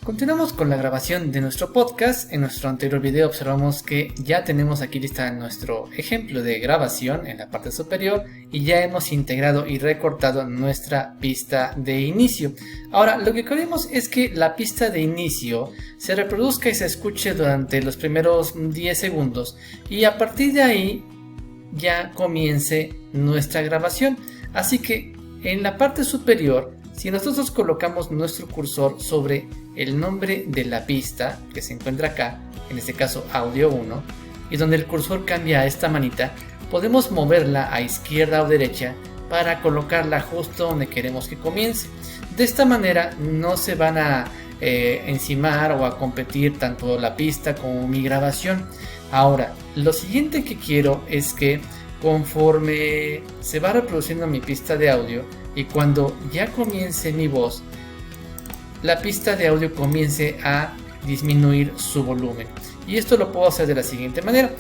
Continuamos con la grabación de nuestro podcast. En nuestro anterior video observamos que ya tenemos aquí lista nuestro ejemplo de grabación en la parte superior y ya hemos integrado y recortado nuestra pista de inicio. Ahora lo que queremos es que la pista de inicio se reproduzca y se escuche durante los primeros 10 segundos y a partir de ahí ya comience nuestra grabación. Así que en la parte superior, si nosotros colocamos nuestro cursor sobre el nombre de la pista que se encuentra acá, en este caso audio 1, y donde el cursor cambia a esta manita, podemos moverla a izquierda o derecha para colocarla justo donde queremos que comience. De esta manera no se van a encimar o a competir tanto la pista como mi grabación. Ahora, lo siguiente que quiero es que conforme se va reproduciendo mi pista de audio y cuando ya comience mi voz, la pista de audio comience a disminuir su volumen. Y esto lo puedo hacer de la siguiente manera.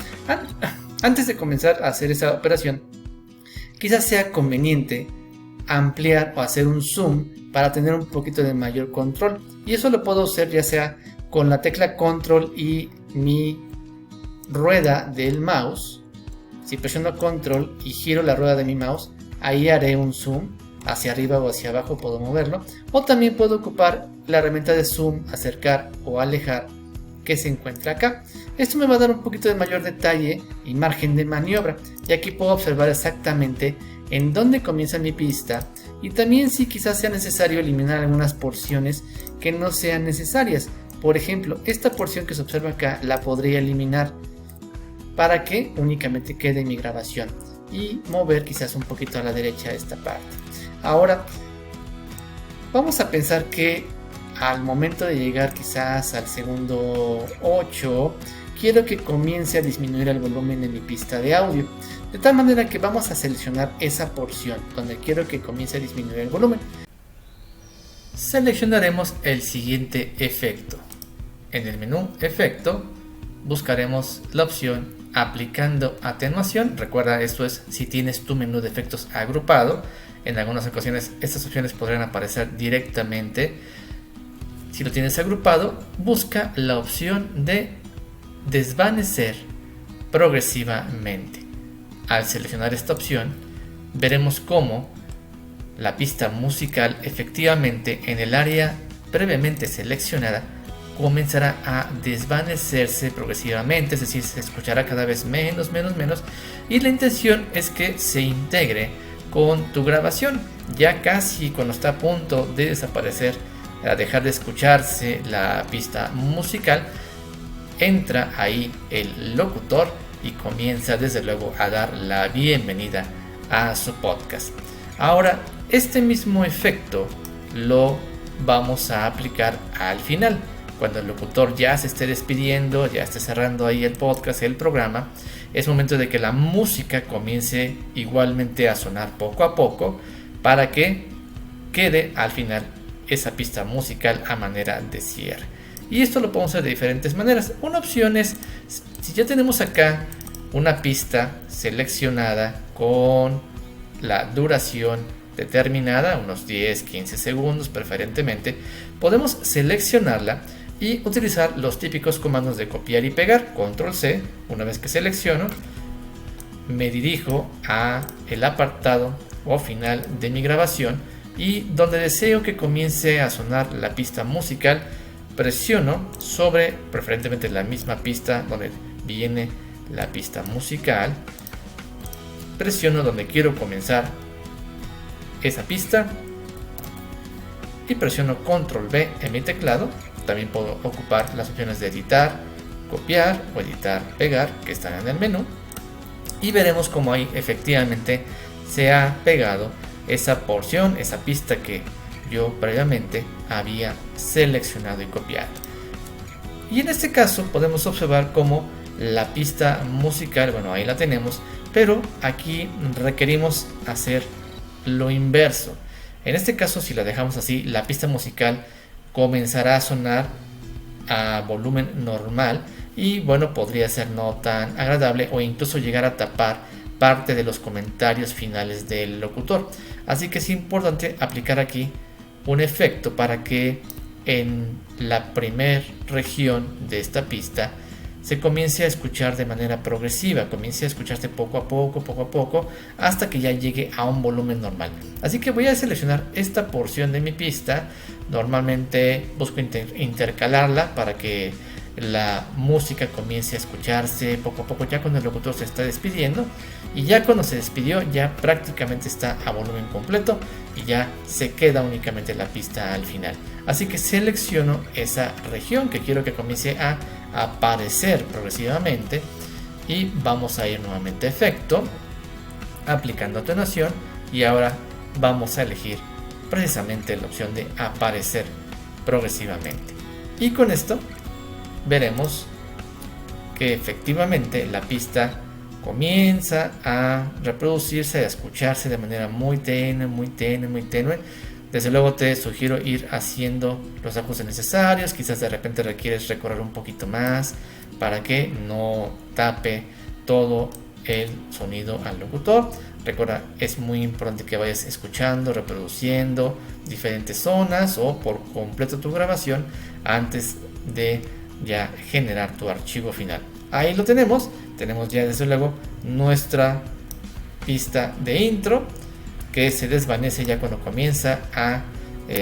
Antes de comenzar a hacer esa operación, quizás sea conveniente ampliar o hacer un zoom para tener un poquito de mayor control. Y eso lo puedo hacer ya sea con la tecla control y mi rueda del mouse. Si presiono control y giro la rueda de mi mouse, ahí haré un zoom. Hacia arriba o hacia abajo puedo moverlo, o también puedo ocupar la herramienta de zoom, acercar o alejar que se encuentra acá. Esto me va a dar un poquito de mayor detalle y margen de maniobra, y aquí puedo observar exactamente en dónde comienza mi pista y también si quizás sea necesario eliminar algunas porciones que no sean necesarias. Por ejemplo, esta porción que se observa acá la podría eliminar para que únicamente quede mi grabación y mover quizás un poquito a la derecha esta parte. Ahora vamos a pensar que al momento de llegar quizás al segundo 8 quiero que comience a disminuir el volumen de mi pista de audio, de tal manera que vamos a seleccionar esa porción donde quiero que comience a disminuir el volumen. Seleccionaremos el siguiente efecto. En el menú efecto buscaremos la opción aplicando atenuación. Recuerda, esto es si tienes tu menú de efectos agrupado. En algunas ocasiones estas opciones podrán aparecer directamente. Si lo tienes agrupado, busca la opción de desvanecer progresivamente. Al seleccionar esta opción, veremos cómo la pista musical efectivamente en el área previamente seleccionada comenzará a desvanecerse progresivamente, es decir, se escuchará cada vez menos, y la intención es que se integre con tu grabación. Ya casi cuando está a punto de desaparecer, a dejar de escucharse la pista musical, entra ahí el locutor y comienza desde luego a dar la bienvenida a su podcast. Ahora, este mismo efecto lo vamos a aplicar al final, cuando el locutor ya se esté despidiendo, ya esté cerrando ahí el podcast, el programa. Es momento de que la música comience igualmente a sonar poco a poco para que quede al final esa pista musical a manera de cierre. Y esto lo podemos hacer de diferentes maneras. Una opción es, si ya tenemos acá una pista seleccionada con la duración determinada, unos 10-15 segundos preferentemente, podemos seleccionarla y utilizar los típicos comandos de copiar y pegar. Control C. Una vez que selecciono, me dirijo a el apartado o final de mi grabación y donde deseo que comience a sonar la pista musical, presiono sobre preferentemente la misma pista donde viene la pista musical, presiono donde quiero comenzar esa pista y presiono Control V en mi teclado. También puedo ocupar las opciones de editar, copiar o editar, pegar, que están en el menú, y veremos cómo ahí efectivamente se ha pegado esa porción, esa pista que yo previamente había seleccionado y copiado. Y en este caso podemos observar cómo la pista musical, bueno, ahí la tenemos, pero aquí requerimos hacer lo inverso. En este caso, si la dejamos así, la pista musical comenzará a sonar a volumen normal y bueno, podría ser no tan agradable o incluso llegar a tapar parte de los comentarios finales del locutor. Así que es importante aplicar aquí un efecto para que en la primer región de esta pista se comience a escuchar de manera progresiva, comience a escucharse poco a poco, hasta que ya llegue a un volumen normal. Así que voy a seleccionar esta porción de mi pista. Normalmente busco intercalarla para que la música comience a escucharse poco a poco, ya cuando el locutor se está despidiendo, y ya cuando se despidió ya prácticamente está a volumen completo y ya se queda únicamente la pista al final. Así que selecciono esa región que quiero que comience a aparecer progresivamente y vamos a ir nuevamente a efecto, aplicando atenuación, y ahora vamos a elegir precisamente la opción de aparecer progresivamente, y con esto veremos que efectivamente la pista comienza a reproducirse, a escucharse de manera muy tenue. Desde luego te sugiero ir haciendo los ajustes necesarios. Quizás de repente requieres recorrer un poquito más para que no tape todo el sonido al locutor. Recuerda, es muy importante que vayas escuchando, reproduciendo diferentes zonas o por completo tu grabación antes de ya generar tu archivo final. Ahí lo tenemos ya desde luego nuestra pista de intro, que se desvanece ya cuando comienza a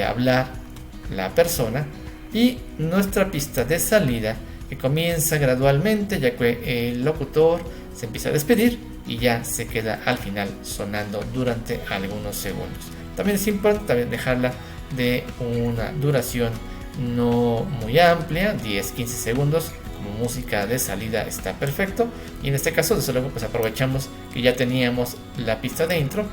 hablar la persona, y nuestra pista de salida, que comienza gradualmente ya que el locutor se empieza a despedir y ya se queda al final sonando durante algunos segundos. También es importante dejarla de una duración no muy amplia, 10-15 segundos. Como música de salida está perfecto, y en este caso desde luego pues aprovechamos que ya teníamos la pista de intro,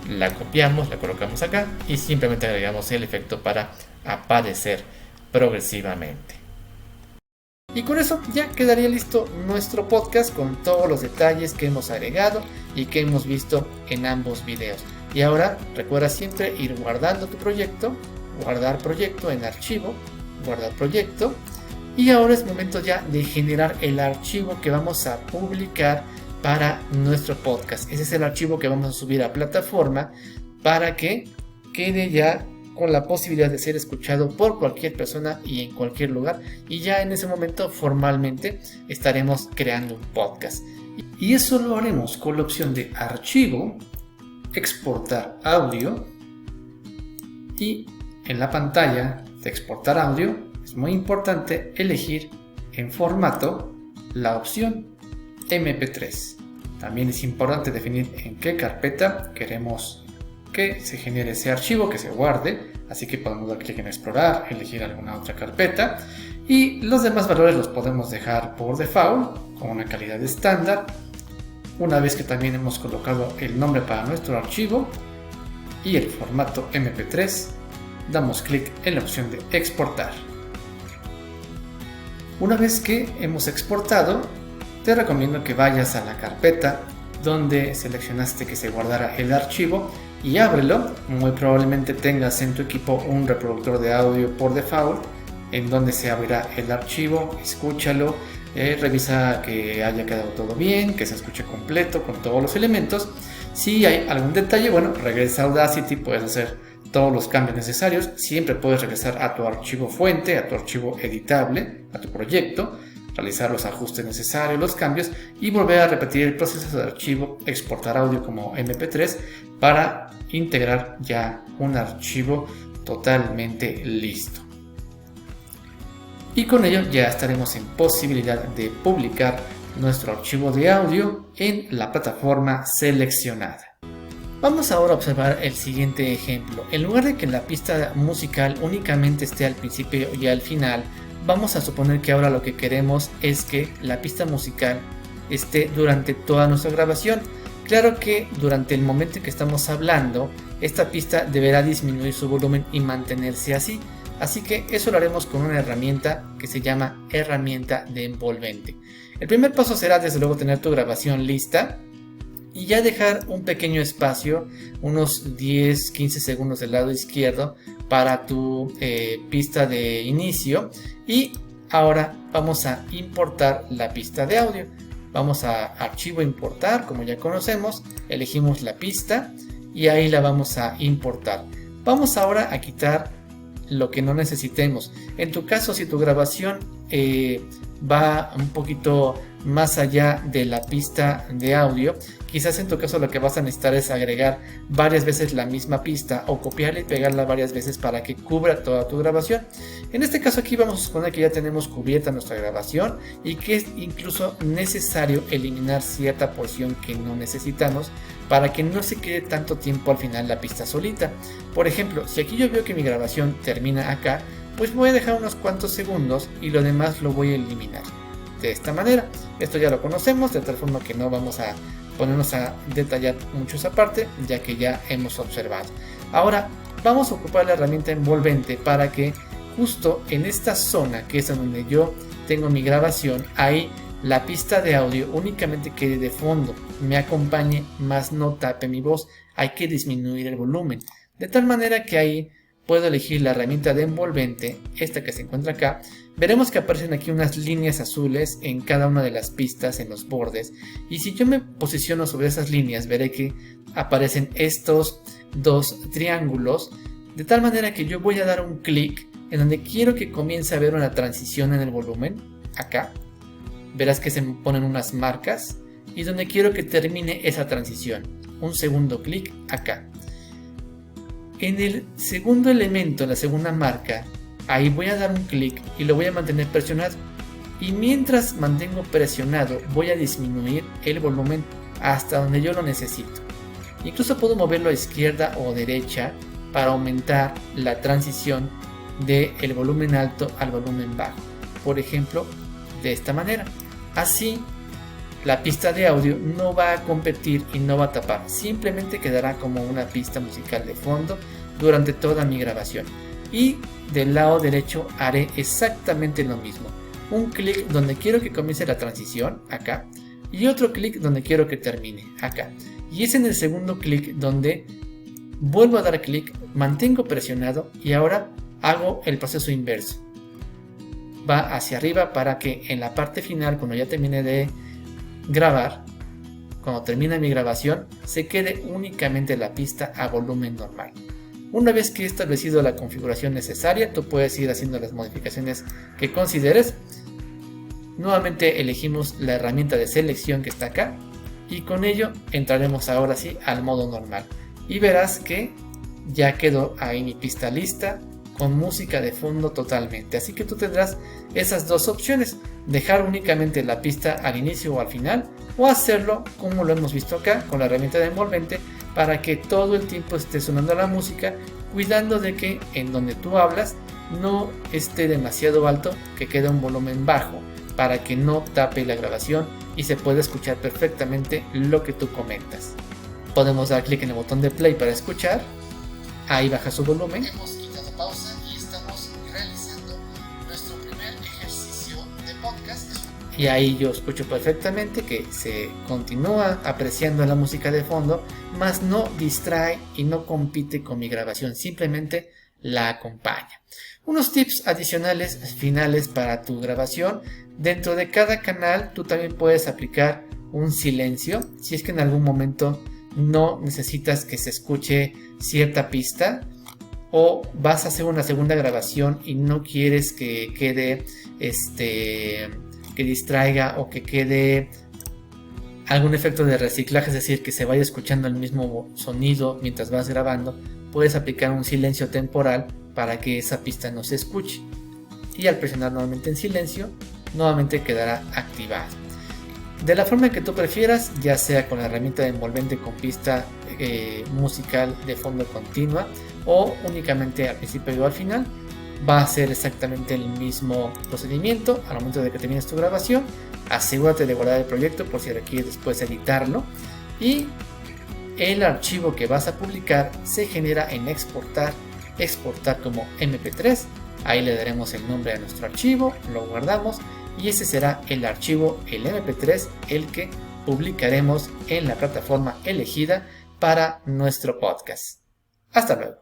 la copiamos, la colocamos acá y simplemente agregamos el efecto para aparecer progresivamente. Y con eso ya quedaría listo nuestro podcast con todos los detalles que hemos agregado y que hemos visto en ambos videos. Y ahora recuerda siempre ir guardando tu proyecto, guardar proyecto en archivo, guardar proyecto, y ahora es momento ya de generar el archivo que vamos a publicar para nuestro podcast. Ese es el archivo que vamos a subir a plataforma para que quede ya con la posibilidad de ser escuchado por cualquier persona y en cualquier lugar, y ya en ese momento formalmente estaremos creando un podcast. Y eso lo haremos con la opción de archivo, exportar audio, y en la pantalla de exportar audio es muy importante elegir en formato la opción MP3. También es importante definir en qué carpeta queremos que se genere ese archivo, que se guarde, así que podemos dar clic en explorar, elegir alguna otra carpeta, y los demás valores los podemos dejar por default con una calidad estándar. Una vez que también hemos colocado el nombre para nuestro archivo y el formato MP3, damos clic en la opción de exportar. Una vez que hemos exportado, te recomiendo que vayas a la carpeta donde seleccionaste que se guardara el archivo y ábrelo. Muy probablemente tengas en tu equipo un reproductor de audio por default en donde se abrirá el archivo. Escúchalo, revisa que haya quedado todo bien, que se escuche completo con todos los elementos. Si hay algún detalle, bueno, regresa a Audacity, puedes hacer todos los cambios necesarios. Siempre puedes regresar a tu archivo fuente, a tu archivo editable, a tu proyecto, realizar los ajustes necesarios, los cambios, y volver a repetir el proceso de archivo, exportar audio como MP3 para integrar ya un archivo totalmente listo. Y con ello ya estaremos en posibilidad de publicar nuestro archivo de audio en la plataforma seleccionada. Vamos ahora a observar el siguiente ejemplo. En lugar de que la pista musical únicamente esté al principio y al final, vamos a suponer que ahora lo que queremos es que la pista musical esté durante toda nuestra grabación. Claro que durante el momento en que estamos hablando, esta pista deberá disminuir su volumen y mantenerse así. Así que eso lo haremos con una herramienta que se llama herramienta de envolvente. El primer paso será desde luego tener tu grabación lista y ya dejar un pequeño espacio, unos 10-15 segundos del lado izquierdo para tu pista de inicio. Y ahora vamos a importar la pista de audio. Vamos a archivo importar, como ya conocemos, elegimos la pista y ahí la vamos a importar. Vamos ahora a quitar lo que no necesitemos. En tu caso, si tu grabación va un poquito más allá de la pista de audio, quizás en tu caso lo que vas a necesitar es agregar varias veces la misma pista o copiarla y pegarla varias veces para que cubra toda tu grabación. En este caso aquí vamos a suponer que ya tenemos cubierta nuestra grabación y que es incluso necesario eliminar cierta porción que no necesitamos para que no se quede tanto tiempo al final la pista solita. Por ejemplo, si aquí yo veo que mi grabación termina acá, pues voy a dejar unos cuantos segundos y lo demás lo voy a eliminar. De esta manera, esto ya lo conocemos, de tal forma que no vamos a ponernos a detallar mucho esa parte, ya que ya hemos observado. Ahora vamos a ocupar la herramienta envolvente para que justo en esta zona, que es en donde yo tengo mi grabación, ahí la pista de audio únicamente quede de fondo, me acompañe, más no tape mi voz. Hay que disminuir el volumen, de tal manera que ahí puedo elegir la herramienta de envolvente, esta que se encuentra acá. Veremos que aparecen aquí unas líneas azules en cada una de las pistas, en los bordes, y si yo me posiciono sobre esas líneas veré que aparecen estos dos triángulos, de tal manera que yo voy a dar un clic en donde quiero que comience a haber una transición en el volumen, acá. Verás que se me ponen unas marcas, y donde quiero que termine esa transición, un segundo clic acá. En el segundo elemento, en la segunda marca, ahí voy a dar un clic y lo voy a mantener presionado. Y mientras mantengo presionado, voy a disminuir el volumen hasta donde yo lo necesito. Incluso puedo moverlo a izquierda o derecha para aumentar la transición del volumen alto al volumen bajo. Por ejemplo, de esta manera. Así, la pista de audio no va a competir y no va a tapar, simplemente quedará como una pista musical de fondo durante toda mi grabación. Y del lado derecho haré exactamente lo mismo, un clic donde quiero que comience la transición, acá, y otro clic donde quiero que termine, acá. Y es en el segundo clic donde vuelvo a dar clic, mantengo presionado y ahora hago el proceso inverso. Va hacia arriba para que en la parte final, cuando ya termine de grabar, cuando termine mi grabación, se quede únicamente la pista a volumen normal. Una vez que he establecido la configuración necesaria, tú puedes ir haciendo las modificaciones que consideres. Nuevamente elegimos la herramienta de selección que está acá y con ello entraremos ahora sí al modo normal y verás que ya quedó ahí mi pista lista con música de fondo totalmente. Así que tú tendrás esas dos opciones: dejar únicamente la pista al inicio o al final, o hacerlo como lo hemos visto acá con la herramienta de envolvente, para que todo el tiempo esté sonando la música, cuidando de que en donde tú hablas no esté demasiado alto, que quede un volumen bajo para que no tape la grabación y se pueda escuchar perfectamente lo que tú comentas. Podemos dar clic en el botón de play para escuchar, ahí baja su volumen. Hemos quitado pausa y estamos realizando nuestro primer ejercicio de podcast. Y ahí yo escucho perfectamente que se continúa apreciando la música de fondo, mas no distrae y no compite con mi grabación, simplemente la acompaña. Unos tips adicionales finales para tu grabación: dentro de cada canal tú también puedes aplicar un silencio si es que en algún momento no necesitas que se escuche cierta pista, o vas a hacer una segunda grabación y no quieres que quede que distraiga o que quede algún efecto de reciclaje, es decir, que se vaya escuchando el mismo sonido mientras vas grabando. Puedes aplicar un silencio temporal para que esa pista no se escuche, y al presionar nuevamente en silencio, nuevamente quedará activado. De la forma que tú prefieras, ya sea con la herramienta de envolvente con pista musical de fondo continua o únicamente al principio y al final, va a ser exactamente el mismo procedimiento. Al momento de que termines tu grabación, asegúrate de guardar el proyecto por si requieres después editarlo, y el archivo que vas a publicar se genera en exportar como MP3. Ahí le daremos el nombre a nuestro archivo, lo guardamos y ese será el archivo, el MP3, el que publicaremos en la plataforma elegida para nuestro podcast. Hasta luego.